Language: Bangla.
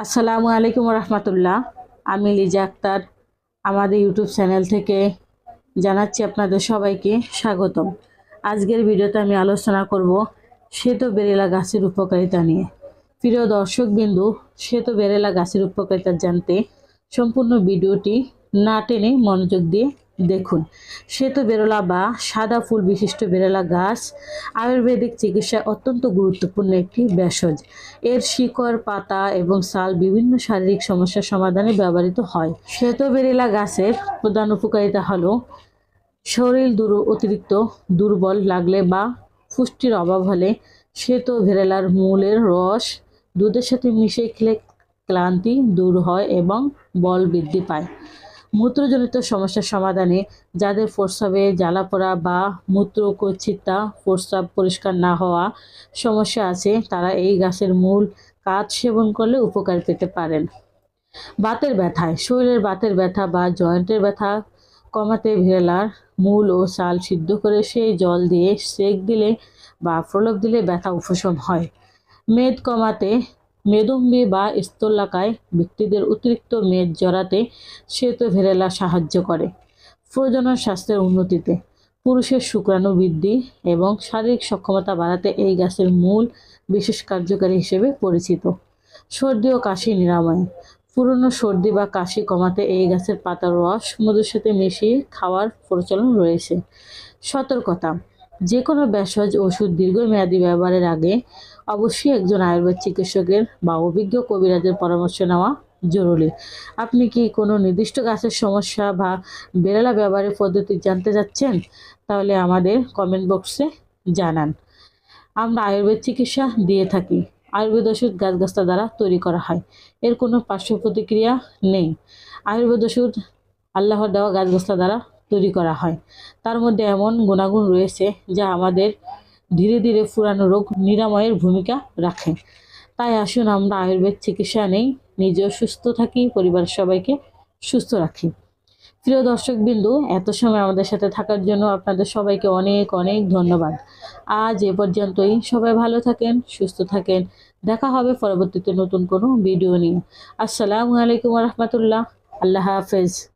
আসসালামু আলাইকুম রহমতুল্লাহ। আমি লিজা আক্তার আমাদের ইউটিউব চ্যানেল থেকে জানাচ্ছি আপনাদের সবাইকে স্বাগতম। আজকের ভিডিওতে আমি আলোচনা করব শ্বেত বেরেলা গাছের উপকারিতা নিয়ে। প্রিয় দর্শকবিন্দু, শ্বেত বেরেলা গাছের উপকারিতা জানতে সম্পূর্ণ ভিডিওটি না টেনে মনোযোগ দিয়ে দেখুন। শ্বেত বেরেলা বা সাদা ফুল বিশিষ্ট বেরেলা গাছ আয়ুর্বেদিক চিকিৎসায় অত্যন্ত গুরুত্বপূর্ণ একটি ভেষজ। এর শিকড়, পাতা এবং ছাল বিভিন্ন শারীরিক সমস্যার সমাধানে ব্যবহৃত হয়। শ্বেত বেরেলা গাছের প্রধান উপকারিতা হলো শরীর অতিরিক্ত দুর্বল লাগলে বা পুষ্টির অভাব হলে শ্বেত বেরেলার মূলের রস দুধের সাথে মিশিয়ে খেলে ক্লান্তি দূর হয় এবং বল বৃদ্ধি পায়। মূত্রজনিত সমস্যার সমাধানে যাদের প্রস্রাবে জ্বালাপোড়া বা মূত্রকোচ্ছিতা, প্রস্রাব পরিষ্কার না হওয়া সমস্যা আছে, তারা এই গাছের মূল কাঠ সেবন করলে উপকার পেতে পারেন। বাতের ব্যথায় শরীরের বাতের ব্যথা বা জয়েন্টের ব্যথা কমাতে বেরেলার মূল ও ছাল সিদ্ধ করে সেই জল দিয়ে সেক দিলে বা প্রলেপ দিলে ব্যথা উপশম হয়। মেদ কমাতে মেদুম্বী বা স্থূলকায় ব্যক্তিদের অতিরিক্ত মেদ জড়াতে শ্বেত বেরেলা সাহায্য করে। প্রজনন স্বাস্থ্যের উন্নতিতে পুরুষের শুক্রাণু বৃদ্ধি এবং শারীরিক সক্ষমতা বাড়াতে এই গাছের মূল বিশেষ কার্যকারী হিসেবে পরিচিত। সর্দি ও কাশি নিরাময় পুরনো সর্দি বা কাশি কমাতে এই গাছের পাতার রস মধুর সাথে মিশিয়ে খাওয়ার প্রচলন রয়েছে। সতর্কতা: যে কোনো ভেষজ ওষুধ দীর্ঘমেয়াদী ব্যবহারের আগে অবশ্যই একজন আয়ুর্বেদ চিকিৎসকের বা অভিজ্ঞ কবিরাজের পরামর্শ নেওয়া জরুরি। আপনি কি কোনো নির্দিষ্ট গাছের সমস্যা বা বেরেলা ব্যবহারের পদ্ধতি জানতে চাচ্ছেন? তাহলে আমাদের কমেন্ট বক্সে জানান। আমরা আয়ুর্বেদ চিকিৎসা দিয়ে থাকি। আয়ুর্বেদ ওষুধ গাছগাছলা দ্বারা তৈরি করা হয়। এর কোনো পার্শ্ব প্রতিক্রিয়া নেই। আয়ুর্বেদ ওষুধ আল্লাহর দেওয়া গাছগাছলা দ্বারা তৈরি করা হয়। তার মধ্যে এমন গুণাগুণ রয়েছে যা আমাদের ধীরে ধীরে পুরানো রোগ নিরাময়ের ভূমিকা রাখে। তাই আসুন আমরা আয়ুর্বেদ চিকিৎসা নেই, নিজেও সুস্থ থাকি, পরিবারের সবাইকে সুস্থ রাখি। প্রিয় দর্শকবিন্দু, এত সময় আমাদের সাথে থাকার জন্য আপনাদের সবাইকে অনেক অনেক ধন্যবাদ। আজ এ পর্যন্তই। সবাই ভালো থাকেন, সুস্থ থাকেন। দেখা হবে পরবর্তীতে নতুন কোনো ভিডিও নিয়ে। আসসালামু আলাইকুম রহমতুল্লাহ। আল্লাহ হাফেজ।